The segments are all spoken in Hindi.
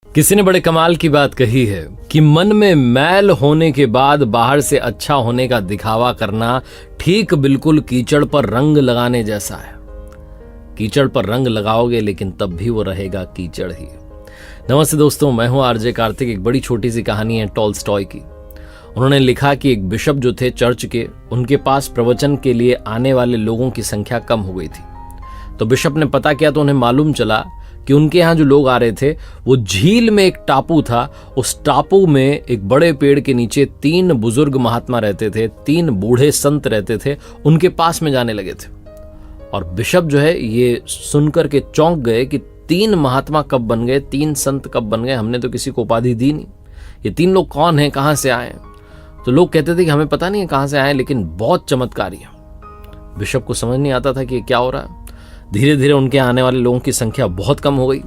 किसी ने बड़े कमाल की बात कही है कि मन में मैल होने के बाद बाहर से अच्छा होने का दिखावा करना ठीक बिल्कुल कीचड़ पर रंग लगाने जैसा है। कीचड़ पर रंग लगाओगे लेकिन तब भी वो रहेगा कीचड़ ही। नमस्ते दोस्तों, मैं हूं आरजे कार्तिक। एक बड़ी छोटी सी कहानी है टॉल्स्टॉय की। उन्होंने लिखा कि एक बिशप जो थे चर्च के, उनके पास प्रवचन के लिए आने वाले लोगों की संख्या कम हो गई थी। तो बिशप ने पता किया तो उन्हें मालूम चला कि उनके यहाँ जो लोग आ रहे थे वो झील में एक टापू था। उस टापू में एक बड़े पेड़ के नीचे 3 बुजुर्ग महात्मा रहते थे, 3 बूढ़े संत रहते थे। उनके पास में जाने लगे थे और बिशप जो है ये सुनकर के चौंक गए कि 3 महात्मा कब बन गए, 3 संत कब बन गए। हमने तो किसी को उपाधि दी नहीं। ये 3 लोग कौन हैं, कहाँ से आए? तो लोग कहते थे कि हमें पता नहीं है कहाँ से आए, लेकिन बहुत चमत्कारी है। बिशप को समझ नहीं आता था कि क्या हो रहा है। धीरे धीरे उनके आने वाले लोगों की संख्या बहुत कम हो गई।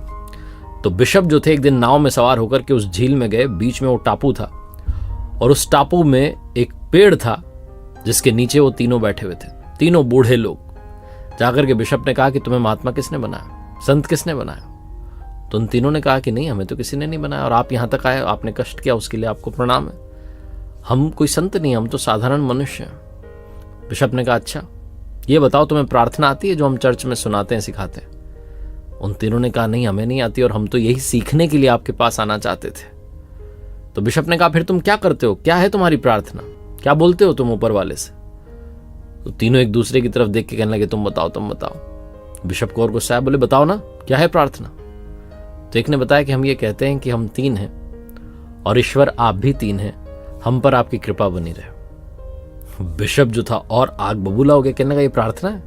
तो बिशप जो थे एक दिन नाव में सवार होकर के उस झील में गए। बीच में वो टापू था और उस टापू में एक पेड़ था जिसके नीचे वो तीनों बैठे हुए थे, 3 बूढ़े लोग। जाकर के बिशप ने कहा कि तुम्हें महात्मा किसने बनाया, संत किसने बनाया? तो उन तीनों ने कहा कि नहीं, हमें तो किसी ने नहीं बनाया और आप यहाँ तक आए, आपने कष्ट किया, उसके लिए आपको प्रणाम है। हम कोई संत नहीं, हम तो साधारण मनुष्य हैं। बिशप ने कहा अच्छा ये बताओ तुम्हें प्रार्थना आती है जो हम चर्च में सुनाते हैं, सिखाते हैं? उन तीनों ने कहा नहीं, हमें नहीं आती और हम तो यही सीखने के लिए आपके पास आना चाहते थे। तो बिशप ने कहा फिर तुम क्या करते हो, क्या है तुम्हारी प्रार्थना, क्या बोलते हो तुम ऊपर वाले से? तो तीनों एक दूसरे की तरफ देख के कहने लगे तुम बताओ, तुम बताओ। बिशप को और गुस्सा आया, बोले बताओ ना क्या है प्रार्थना? तो एक ने बताया कि हम ये कहते हैं कि हम 3 हैं और ईश्वर आप भी 3 हैं, हम पर आपकी कृपा बनी रहे। बिशप जो था और आग बबूला हो गया, कहने का ये प्रार्थना है?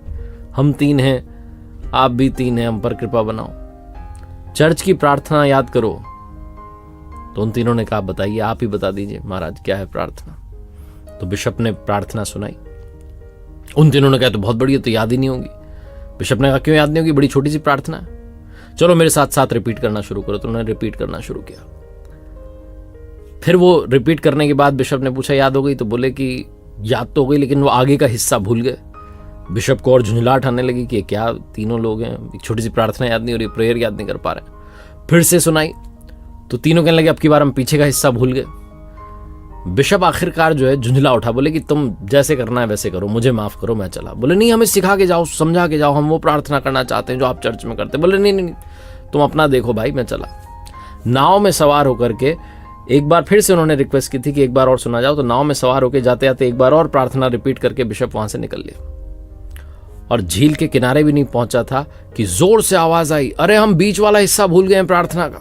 हम 3 हैं, आप भी 3 हैं, हम पर कृपा बनाओ, चर्च की प्रार्थना याद करो। तो उन तीनों ने कहा बताइए, आप ही बता दीजिए महाराज क्या है प्रार्थना। तो बिशप ने प्रार्थना सुनाई। उन तीनों ने कहा तो बहुत बढ़िया, तो याद ही नहीं होगी। बिशप ने कहा क्यों याद नहीं होगी, बड़ी छोटी सी प्रार्थना है, चलो मेरे साथ साथ रिपीट करना शुरू करो। तो उन्होंने रिपीट करना शुरू किया। फिर वो रिपीट करने के बाद बिशप ने पूछा याद हो गई? तो बोले कि याद तो हो गई, लेकिन वो आगे का हिस्सा भूल गए। बिशप को और झुंझलाहट आने लगी कि क्या 3 लोग हैं, एक छोटी सी प्रार्थना याद नहीं हो रही, प्रेयर याद नहीं कर पा रहे। फिर से सुनाई तो तीनों कहने लगे अब की बार हम पीछे का हिस्सा भूल गए। बिशप आखिरकार जो है झुंझला उठा, बोले कि तुम जैसे करना है वैसे करो, मुझे माफ करो, मैं चला। बोले नहीं, हमें सिखा के जाओ, समझा के जाओ, हम वो प्रार्थना करना चाहते हैं जो आप चर्च में करते। बोले नहीं नहीं, तुम अपना देखो भाई, मैं चला। नाव में सवार होकर के एक बार फिर से उन्होंने रिक्वेस्ट की थी कि एक बार और सुना जाओ। तो नाव में सवार होकर जाते जाते एक बार और प्रार्थना रिपीट करके बिशप वहां से निकल लिया और झील के किनारे भी नहीं पहुंचा था कि जोर से आवाज आई, अरे हम बीच वाला हिस्सा भूल गए हैं प्रार्थना का।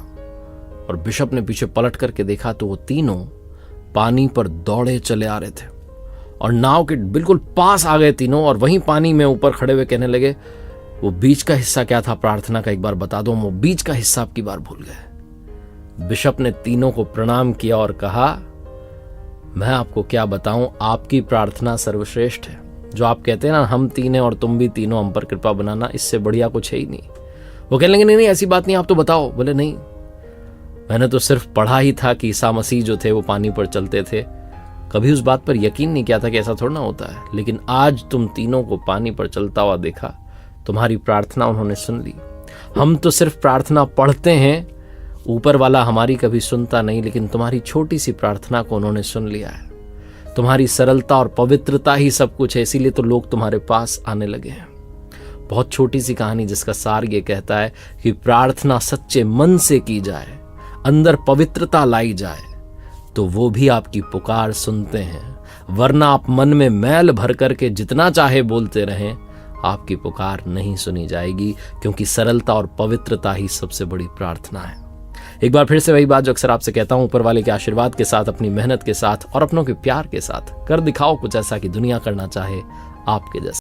और बिशप ने पीछे पलट करके देखा तो वो तीनों पानी पर दौड़े चले आ रहे थे और नाव के बिल्कुल पास आ गए तीनों। और वहीं पानी में ऊपर खड़े हुए कहने लगे वो बीच का हिस्सा क्या था प्रार्थना का, एक बार बता दो, वो बीच का हिस्सा अब की बार भूल गए। बिशप ने तीनों को प्रणाम किया और कहा मैं आपको क्या बताऊं, आपकी प्रार्थना सर्वश्रेष्ठ है। जो आप कहते हैं ना हम 3 हैं और तुम भी तीनों, हम पर कृपा बनाना, इससे बढ़िया कुछ है ही नहीं। वो कहने लगे नहीं ऐसी बात नहीं, आप तो बताओ। बोले नहीं, मैंने तो सिर्फ पढ़ा ही था कि ईसा मसीह जो थे वो पानी पर चलते थे, कभी उस बात पर यकीन नहीं किया था कि ऐसा थोड़ा ना होता है। लेकिन आज तुम तीनों को पानी पर चलता हुआ देखा, तुम्हारी प्रार्थना उन्होंने सुन ली। हम तो सिर्फ प्रार्थना पढ़ते हैं, ऊपर वाला हमारी कभी सुनता नहीं, लेकिन तुम्हारी छोटी सी प्रार्थना को उन्होंने सुन लिया है। तुम्हारी सरलता और पवित्रता ही सब कुछ है, इसीलिए तो लोग तुम्हारे पास आने लगे हैं। बहुत छोटी सी कहानी जिसका सार ये कहता है कि प्रार्थना सच्चे मन से की जाए, अंदर पवित्रता लाई जाए, तो वो भी आपकी पुकार सुनते हैं। वरना आप मन में मैल भर करके जितना चाहे बोलते रहें, आपकी पुकार नहीं सुनी जाएगी, क्योंकि सरलता और पवित्रता ही सबसे बड़ी प्रार्थना है। एक बार फिर से वही बात जो अक्सर आपसे कहता हूं, ऊपर वाले के आशीर्वाद के साथ, अपनी मेहनत के साथ और अपनों के प्यार के साथ कर दिखाओ कुछ ऐसा कि दुनिया करना चाहे आपके जैसा।